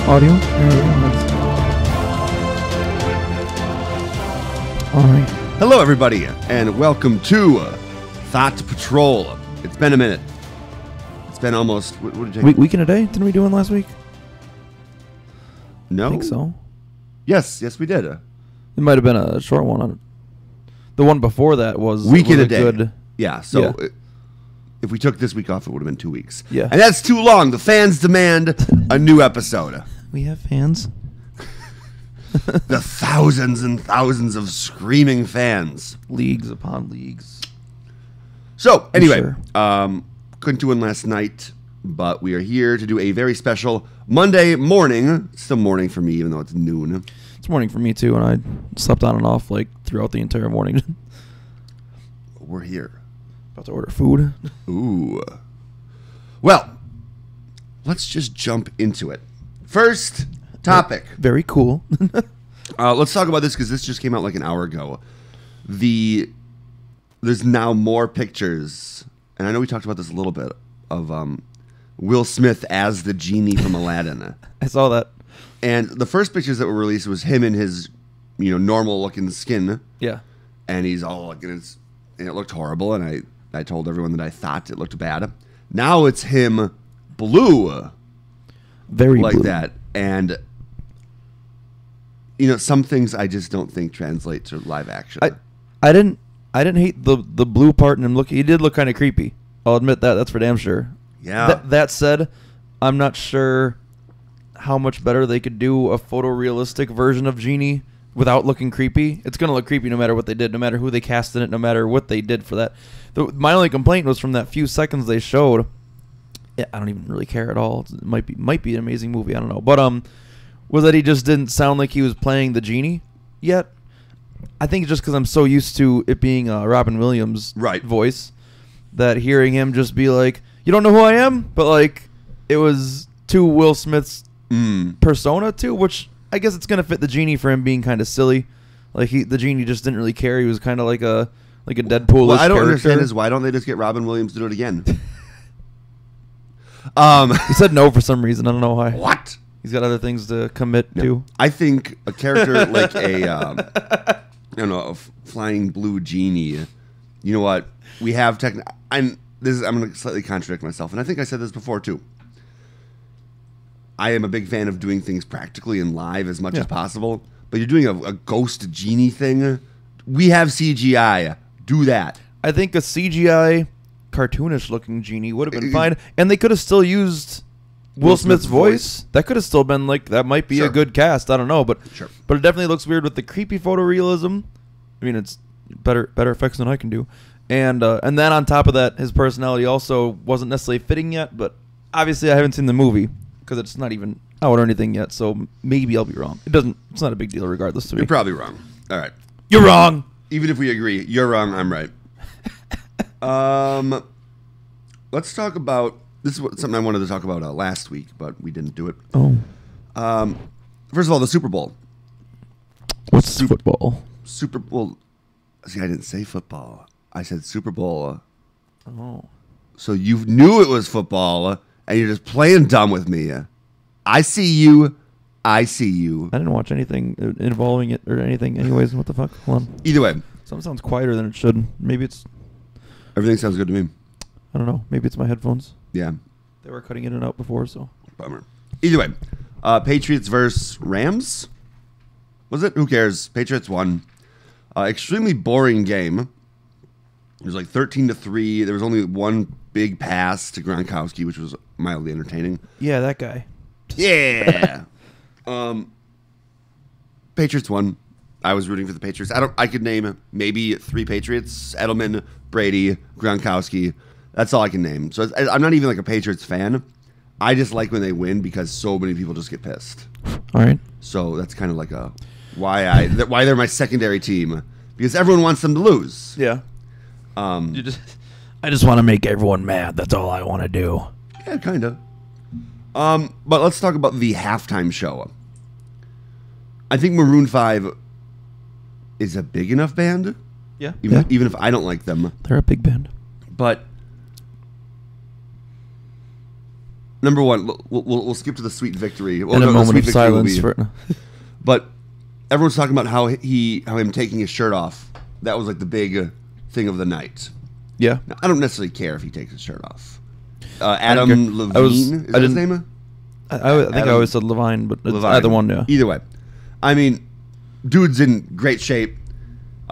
audio. There we go. All right. Hello, everybody, and welcome to Thought Patrol. It's been a minute. It's been almost... What did you... Week and a day? Didn't we do one last week? No? I think so. Yes, we did. It might have been a short one. The one before that was... Week and a day. Good, yeah, so if we took this week off, it would have been 2 weeks. Yeah. And that's too long. The fans demand a new episode. We have fans. The thousands and thousands of screaming fans. Leagues upon leagues. So, anyway, Sure. couldn't do one last night, but we are here to do a very special Monday morning. It's still morning for me, even though it's noon. It's morning for me, too, and I slept on and off like throughout the entire morning. We're here. About to order food. Ooh. Well, let's just jump into it. First topic. Very cool. Let's talk about this because this just came out like an hour ago. There's now more pictures, and I know we talked about this a little bit, of Will Smith as the genie from Aladdin. I saw that. And the first pictures that were released was him in his, normal looking skin, Yeah. and he's all like, and it looked horrible, and I told everyone that I thought it looked bad. Now it's him blue. Very Like blue. that. And some things I just don't think translate to live action. I didn't hate the blue part in him. He did look kind of creepy. I'll admit that. That's for damn sure. Yeah. That said, I'm not sure how much better they could do a photorealistic version of Genie without looking creepy. It's going to look creepy no matter what they did, no matter who they cast in it, no matter what they did for that. My only complaint was from that few seconds they showed. Yeah, I don't even really care at all. It might be an amazing movie. I don't know. But was that he just didn't sound like he was playing the genie yet. I think just because I'm so used to it being Robin Williams' voice, that hearing him just be like, "You don't know who I am," but like it was to Will Smith's persona too, which I guess it's gonna fit the genie for him being kind of silly. Like the genie just didn't really care. He was kind of like a Deadpool-ish What I don't character. understand is why don't they just get Robin Williams to do it again? He said no for some reason. I don't know why. What? He's got other things to commit to. I think a character like a flying blue genie. You know what? We have I'm going to slightly contradict myself, and I think I said this before too. I am a big fan of doing things practically and live as much as possible, but you're doing a ghost genie thing. We have CGI. Do that. I think a CGI cartoonish looking genie would have been fine, and they could have still used Will Smith's voice. That could have still been like, that might be a good cast. I don't know, but it definitely looks weird with the creepy photorealism. I mean, it's better effects than I can do, and then on top of that, his personality also wasn't necessarily fitting yet. But obviously, I haven't seen the movie because it's not even out or anything yet. So maybe I'll be wrong. It's not a big deal regardless to me. You're probably wrong. All right, you're wrong. Even if we agree, you're wrong. I'm right. Let's talk about this. Is something I wanted to talk about last week, but we didn't do it. Oh. First of all, the Super Bowl. What's football? Super Bowl. See, I didn't say football. I said Super Bowl. Oh. So you knew it was football, and you're just playing dumb with me. I see you. I see you. I didn't watch anything involving it or anything anyways. What the fuck? Hold on. Either way. Something sounds quieter than it should. Maybe it's... Everything sounds good to me. I don't know. Maybe it's my headphones. Yeah. They were cutting in and out before, so... Bummer. Either way. Patriots versus Rams? Was it? Who cares? Patriots won. Extremely boring game. It was like 13-3. There was only one big pass to Gronkowski, which was mildly entertaining. Yeah, that guy. Yeah. Patriots won. I was rooting for the Patriots. I could name maybe 3 Patriots: Edelman, Brady, Gronkowski. That's all I can name. So I'm not even like a Patriots fan. I just like when they win because so many people just get pissed. All right. So that's kind of like why they're my secondary team, because everyone wants them to lose. Yeah. I just want to make everyone mad. That's all I want to do. Yeah, kind of. But let's talk about the halftime show. I think Maroon 5 is a big enough band. Yeah. Even if I don't like them. They're a big band. But number one, we'll skip to the sweet victory. Well, And a no, the moment sweet of victory will silence be- for. But everyone's talking about how him taking his shirt off. That was like the big thing of the night. Yeah. Now, I don't necessarily care if he takes his shirt off. care. Adam Levine, is that his didn't- name? I think I Adam- always said Levine, but it's Levine. either one. Yeah. Either way, I mean, dude's in great shape.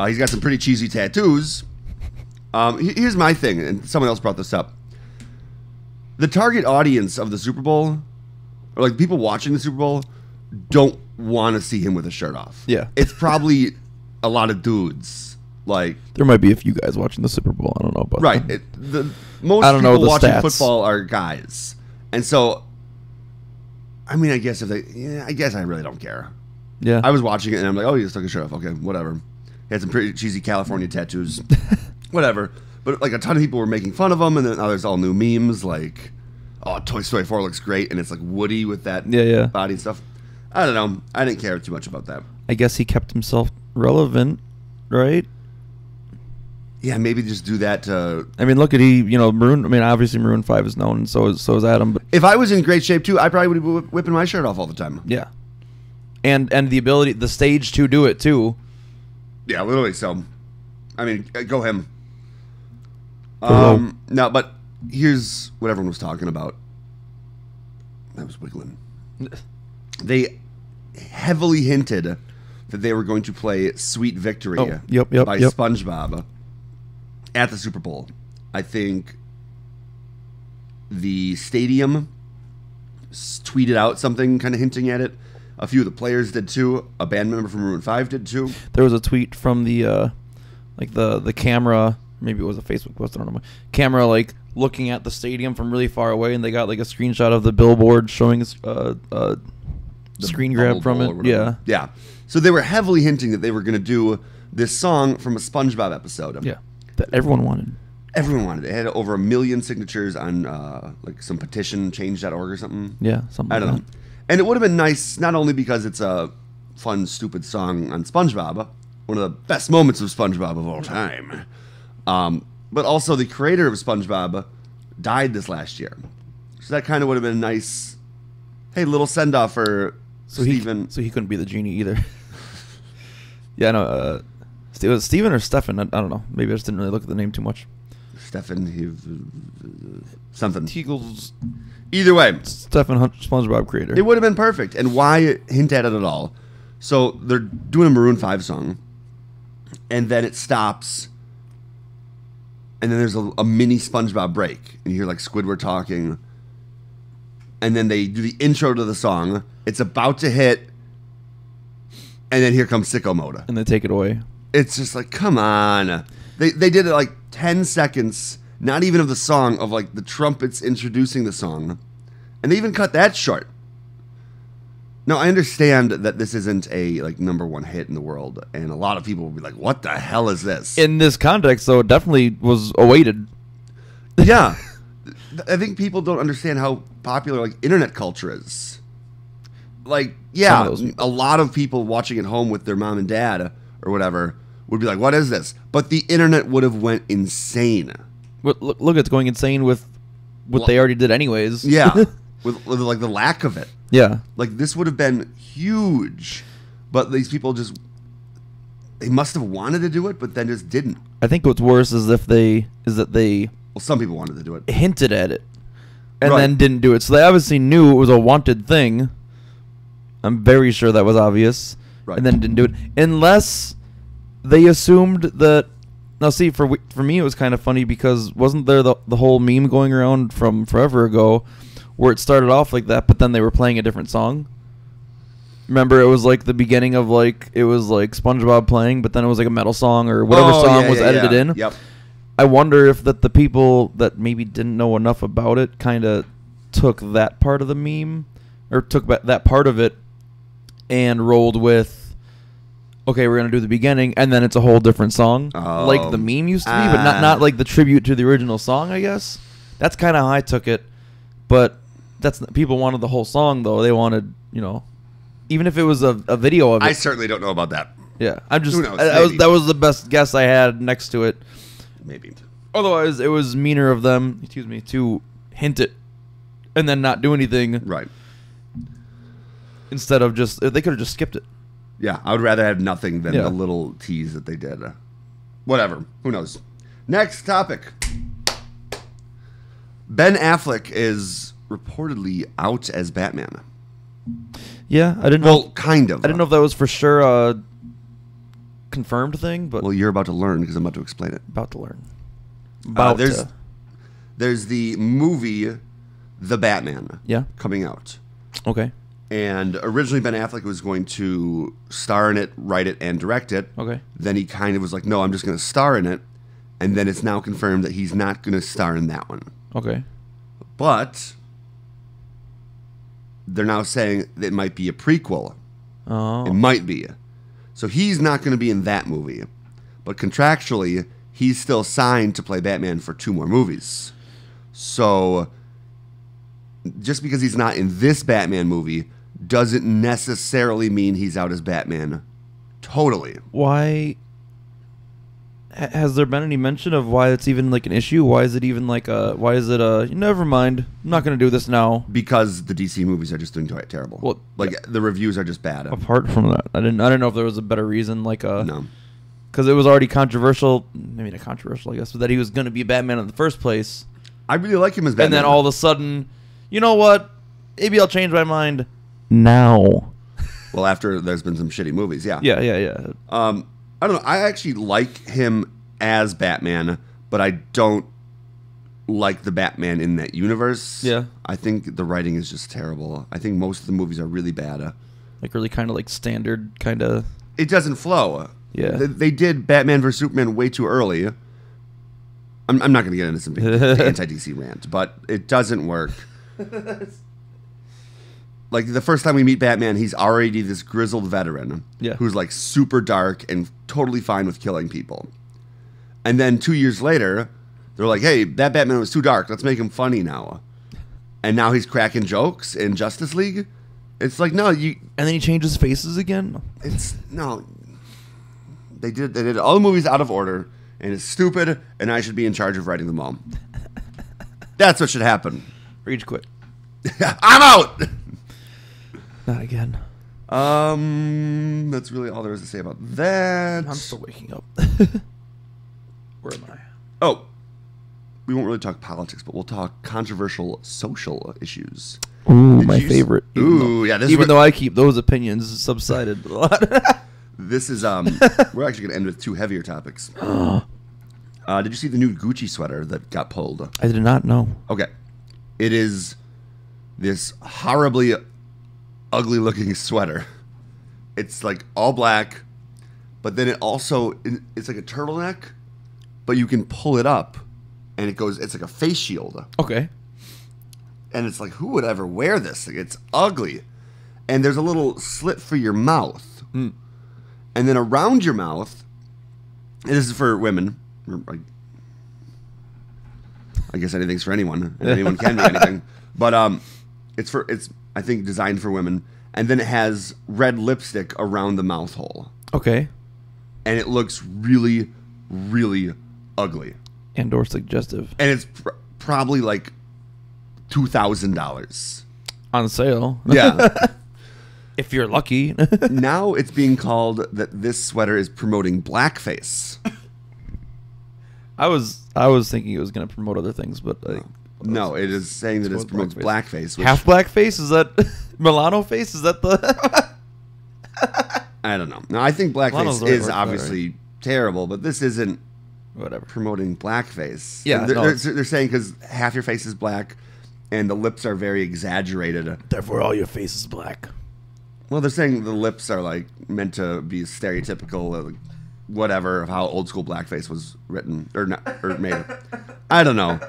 He's got some pretty cheesy tattoos. Here's my thing, and someone else brought this up. The target audience of the Super Bowl, or like people watching the Super Bowl, don't want to see him with a shirt off. Yeah. It's probably a lot of dudes. Like, There might be a few guys watching the Super Bowl. I don't know about right. that. Most I don't know people the watching stats. football are guys. And so, I mean, I guess I guess I really don't care. Yeah. I was watching it and I'm like, oh, he just took his shirt off. Okay, whatever. He had some pretty cheesy California tattoos. Whatever. But like a ton of people were making fun of him, and then now there's all new memes like, oh, Toy Story 4 looks great, and it's like Woody with that Yeah. body and stuff. I don't know. I didn't care too much about that. I guess he kept himself relevant, right? Yeah, maybe just do that. I mean, look at Maroon. I mean, obviously Maroon 5 is known, and so is Adam. But If I was in great shape too, I probably would be whipping my shirt off all the time. yeah, and the ability, the stage to do it too. Yeah, literally. So, I mean, go him. Go. No, but here's what everyone was talking about. That was wiggling. They heavily hinted that they were going to play "Sweet Victory" Oh, yep, by yep. SpongeBob at the Super Bowl. I think the stadium tweeted out something kind of hinting at it. A few of the players did too. A band member from Maroon 5 did too. There was a tweet from the the camera. Maybe it was a Facebook post. I don't know. Camera looking at the stadium from really far away, and they got like a screenshot of the billboard showing The screen grab Bubble from Bowl or it. whatever. Yeah. Yeah. So they were heavily hinting that they were going to do this song from a SpongeBob episode. Yeah. That everyone wanted. Everyone wanted it. It had over 1 million signatures on like some petition, change.org or something. Yeah. Something. I don't like know. And it would have been nice, not only because it's a fun, stupid song on SpongeBob, one of the best moments of SpongeBob of all time, but also the creator of SpongeBob died this last year. So that kind of would have been a nice, hey, little send-off for Steven. So he couldn't be the genie either. Yeah, no. It was Steven or Stefan. I don't know. Maybe I just didn't really look at the name too much. Something. Teagle's Either way, Stefan Hunt, SpongeBob creator. it would have been perfect. And why hint at it at all? So they're doing a Maroon 5 song, and then it stops, and then there's a mini SpongeBob break, and you hear like Squidward talking, and then they do the intro to the song. It's about to hit, and then here comes Sicko Mode. And they take it away. It's just like, come on. They did it like 10 seconds, not even of the song, of like the trumpets introducing the song. And they even cut that short. Now, I understand that this isn't a like #1 hit in the world, and a lot of people will be like, what the hell is this? In this context, though, it definitely was awaited. Yeah. I think people don't understand how popular like internet culture is. Like, yeah, Some of those people. a lot of people watching at home with their mom and dad or whatever would be like, what is this? But the internet would have went insane. Look, it's going insane with what Well, they already did anyways. Yeah. with like the lack of it. Yeah. Like this would have been huge. But these people just they must have wanted to do it, but then just didn't. I think what's worse is that they Well, some people wanted to do it. hinted at it and Right. then didn't do it. So they obviously knew it was a wanted thing. I'm very sure that was obvious. Right. And then didn't do it. Unless they assumed that. Now, see, for me, it was kind of funny because wasn't there the whole meme going around from forever ago where it started off like that, but then they were playing a different song? Remember, it was like the beginning of it was like SpongeBob playing, but then it was like a metal song or whatever song was edited in. Yep. I wonder if the people that maybe didn't know enough about it kind of took that part of the meme or took that part of it and rolled with, okay, we're going to do the beginning, and then it's a whole different song, like the meme used to be, but not like the tribute to the original song, I guess. That's kind of how I took it, but people wanted the whole song, though. They wanted, even if it was a video of it. I certainly don't know about that. Yeah, I'm just, Who knows? that was the best guess I had next to it. Maybe. Otherwise, it was meaner of them, to hint it and then not do anything Right. instead of just they could have just skipped it. Yeah, I would rather have nothing than Yeah. the little tease that they did. Whatever. Who knows? Next topic. Ben Affleck is reportedly out as Batman. Yeah, I didn't know. Well, kind of. I didn't know if that was for sure a confirmed thing, but Well, you're about to learn because I'm about to explain it. about to learn. There's the movie The Batman Yeah. coming out. Okay. And originally Ben Affleck was going to star in it, write it, and direct it. Okay. Then he kind of was like, no, I'm just going to star in it. And then it's now confirmed that he's not going to star in that one. Okay. But they're now saying that it might be a prequel. Oh. It might be. So he's not going to be in that movie. But contractually, he's still signed to play Batman for 2 more movies. So just because he's not in this Batman movie doesn't necessarily mean he's out as Batman totally. Why has there been any mention of why it's even like an issue? Why is it even like why is it never mind, I'm not going to do this now? Because the DC movies are just doing terrible. Well, like yeah. the reviews are just bad. Apart from that, I didn't know if there was a better reason No. because it was already controversial, maybe not controversial, I guess, but that he was going to be Batman in the first place. I really like him as Batman. And then all of a sudden, you know what? Maybe I'll change my mind now. Well, after there's been some shitty movies, yeah. Yeah. I don't know. I actually like him as Batman, but I don't like the Batman in that universe. Yeah. I think the writing is just terrible. I think most of the movies are really bad. Like really kind of like standard kind of. It doesn't flow. Yeah. They did Batman vs. Superman way too early. I'm not going to get into some big anti-DC rant, but it doesn't work. Like, the first time we meet Batman, he's already this grizzled veteran who's, like, super dark and totally fine with killing people. And then 2 years later, they're like, hey, that Batman was too dark. Let's make him funny now. And now he's cracking jokes in Justice League. It's like, no, you... And then he changes faces again? It's... No. They did all the movies out of order, and it's stupid, and I should be in charge of writing them all. That's what should happen. Rage quit. I'm out! Not again. That's really all there is to say about that. I'm still waking up. Where am I? Oh, we won't really talk politics, but we'll talk controversial social issues. Ooh, Did my you favorite. Ooh, yeah. This is Even though I keep those opinions subsided a lot. This is we're actually gonna end with 2 heavier topics. Did you see the new Gucci sweater that got pulled? I did not know. Okay, it is this horribly ugly looking sweater. It's like all black, but then it's like a turtleneck, but you can pull it up and it's like a face shield. Okay. And it's like, who would ever wear this? Like, it's ugly. And there's a little slit for your mouth. Mm. And then around your mouth, and this is for women. I guess anything's for anyone, and anyone can do anything. But it's I think designed for women. And then it has red lipstick around the mouth hole. Okay. And it looks really, really ugly. And or suggestive. And it's probably like $2,000 On sale. Yeah. If you're lucky. Now it's being called that this sweater is promoting blackface. I was thinking it was going to promote other things, but No, it is saying that it promotes blackface. Which, half blackface? Is that Milano face? Is that the? I don't know. No, I think blackface Milano's the right is word for it, obviously terrible, but this isn't Whatever. promoting blackface. Yeah, they're saying because half your face is black, and the lips are very exaggerated. Therefore, all your face is black. Well, they're saying the lips are like meant to be stereotypical, whatever, of how old school blackface was written or made. I don't know.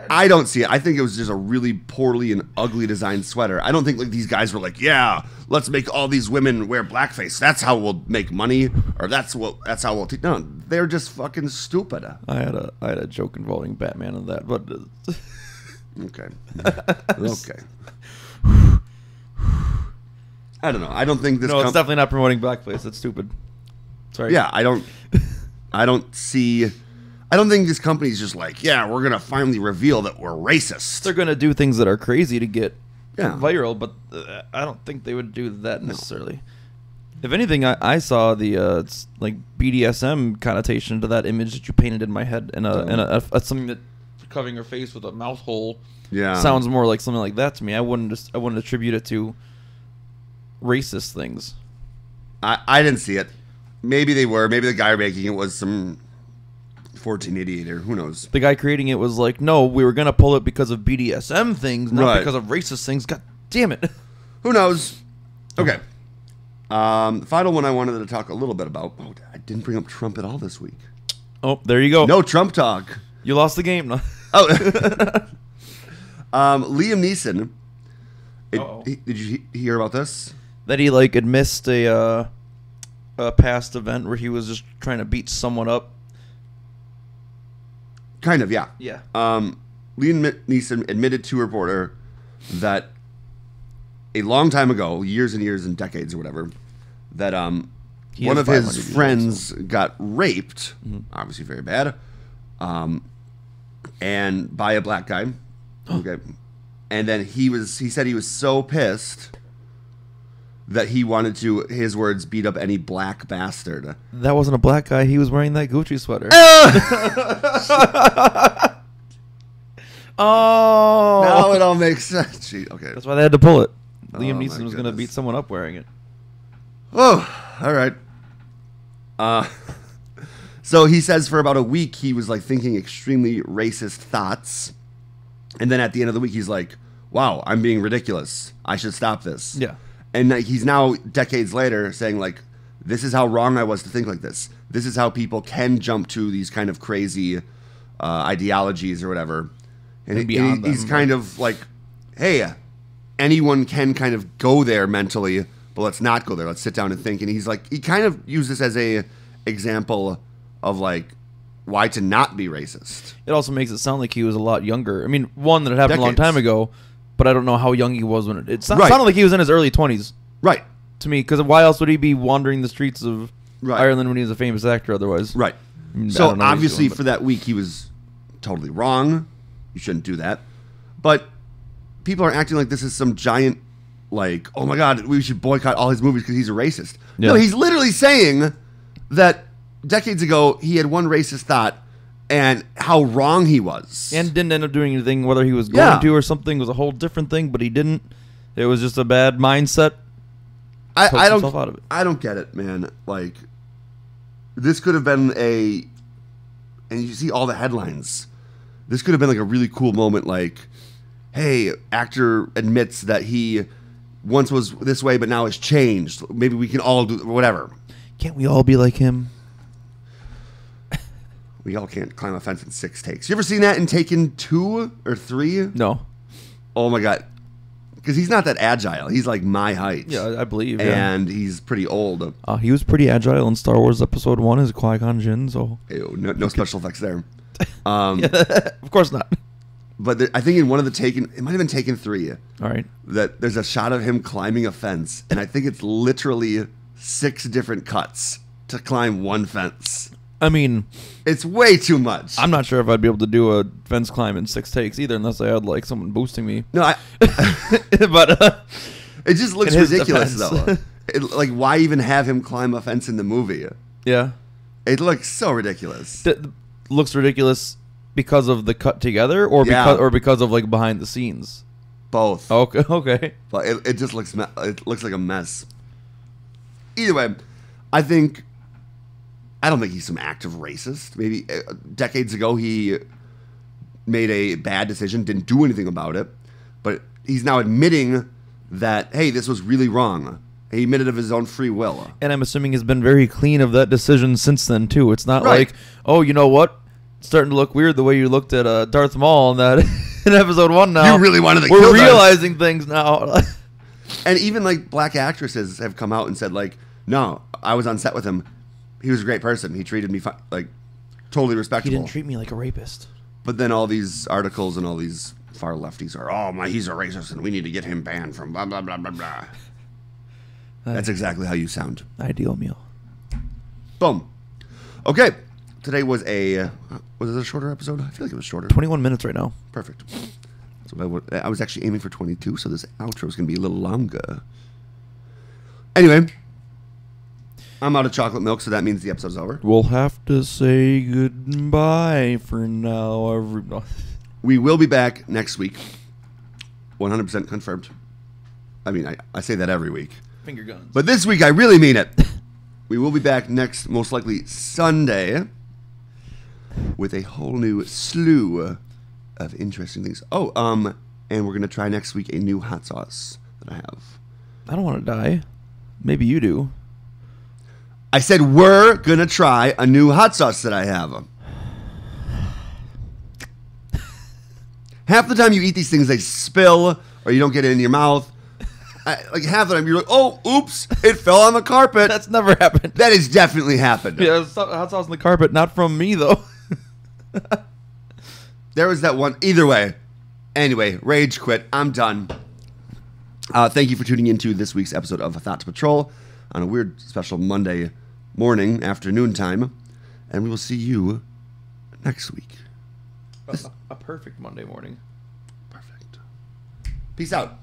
I don't see it. I think it was just a really poorly and ugly designed sweater. I don't think like these guys were like, yeah, let's make all these women wear blackface. That's how we'll make money, or that's how we'll. No, they're just fucking stupid. I had a joke involving Batman in that, but Okay. Okay. I don't know. I don't think this. No, it's definitely not promoting blackface. That's stupid. Sorry. Yeah, I don't see. I don't think this company's just like, yeah, we're gonna finally reveal that we're racist. They're gonna do things that are crazy to get Yeah. viral, but I don't think they would do that necessarily. If anything, I saw the it's like BDSM connotation to that image that you painted in my head, and a something that covering her face with a mouth hole. Yeah. Sounds more like something like that to me. I wouldn't attribute it to racist things. I didn't see it. Maybe they were. Maybe the guy making it was some 1488 or who knows. The guy creating it was like, no, we were gonna pull it because of BDSM things, not Right. because of racist things. God damn it. Who knows? Okay. The final one I wanted to talk a little bit about. Oh, I didn't bring up Trump at all this week. Oh, there you go. No Trump talk. You lost the game. No. Oh. Liam Neeson. Uh-oh. Did you hear about this? That he like had missed a past event where he was just trying to beat someone up. Kind of, yeah. Yeah. Liam Neeson admitted to a reporter that a long time ago, years and years and decades or whatever, that He one has of 500 his years, friends got raped, Mm-hmm. obviously very bad, and by a black guy. Okay. And then he said he was so pissed that he wanted to, his words, beat up any black bastard. That wasn't a black guy. He was wearing that Gucci sweater. Oh. Now it all makes sense. Gee, okay. That's why they had to pull it. Liam Oh, Neeson my was going to goodness. beat someone up wearing it. Oh, all right. So he says for about a week he was like thinking extremely racist thoughts, and then at the end of the week he's like, "Wow, I'm being ridiculous. I should stop this." Yeah. And he's now decades later saying like, "This is how wrong I was to think like this. This is how people can jump to these kind of crazy ideologies or whatever." And beyond he's them, kind of like, "Hey, anyone can kind of go there mentally, but let's not go there. Let's sit down and think." And he's like, he kind of used this as a example of like why to not be racist. It also makes it sound like he was a lot younger. I mean, one, that it happened a long Decades. time ago, but I don't know how young he was when it Right. sounded like he was in his early 20s Right. to me, because why else would he be wandering the streets of Right. Ireland when he was a famous actor otherwise? Right. I mean, I So don't know what he's obviously doing, but- for that week he was totally wrong. You shouldn't do that. But people are acting like this is some giant, like, oh my God, we should boycott all his movies because he's a racist. No, Yeah. he's literally saying that decades ago he had one racist thought and how wrong he was. And didn't end up doing anything, whether he was going Yeah. to or something was a whole different thing, but he didn't. It was just a bad mindset. I Pokes himself out of it. I don't get it, man. Like, this could have been and you see all the headlines. This could have been like a really cool moment, like, hey, actor admits that he once was this way, but now has changed. Maybe we can all do whatever. Can't we all be like him? We all can't climb a fence in 6 takes. You ever seen that in Taken 2 or 3? No. Oh my God. Because he's not that agile. He's like my height. Yeah, I believe. Yeah. And he's pretty old. He was pretty agile in Star Wars Episode 1 as Qui-Gon Jinn, so... Ew, no special effects there. Of course not. But I think in one of the Taken, it might have been Taken 3, All right. that there's a shot of him climbing a fence, and I think it's literally 6 different cuts to climb one fence. I mean, It's way too much. I'm not sure if I'd be able to do a fence climb in 6 takes either, unless I had, like, someone boosting me. No, But, it just looks In his ridiculous, defense. though. Like, why even have him climb a fence in the movie? yeah. It looks so ridiculous. Looks ridiculous because of the cut together, or Yeah. because of, like, behind the scenes? Both. Okay. Okay. But it just looks it looks like a mess. Either way, I don't think he's some active racist. Maybe decades ago he made a bad decision, didn't do anything about it, but he's now admitting that, hey, this was really wrong. He admitted of his own free will. And I'm assuming he's been very clean of that decision since then, too. It's not Right. like, oh, you know what? It's starting to look weird the way you looked at Darth Maul in that in episode 1 now. You really wanted to We're kill Darth. realizing things now. And even like black actresses have come out and said like, no, I was on set with him. He was a great person. He treated me like totally He respectable. didn't treat me like a rapist. But then all these articles and all these far lefties are, oh my, he's a racist and we need to get him banned from blah blah blah blah blah. That's exactly how you sound. Ideal meal. Boom. Okay, today was a Was it a shorter episode? I feel like it was shorter. 21 minutes right now. Perfect. So I was actually aiming for 22, so this outro is going to be a little longer. Anyway, I'm out of chocolate milk, so that means the episode's over. We'll have to say goodbye for now. We will be back next week. 100% confirmed. I mean, I say that every week. Finger guns. But this week, I really mean it. We will be back next, most likely Sunday, with a whole new slew of interesting things. Oh, and we're going to try next week a new hot sauce that I have. I don't want to die. Maybe you do. I said we're going to try a new hot sauce that I have. Half the time you eat these things, they spill or you don't get it in your mouth. Like half the time you're like, oh, oops, it fell on the carpet. That's never happened. That has definitely happened. Yeah, hot sauce on the carpet, not from me, though. There was that one. Either way. Anyway, rage quit. I'm done. Thank you for tuning into this week's episode of Thought to Patrol on a weird special Monday morning, afternoon time. And we will see you next week. A perfect Monday morning. Perfect. Peace out.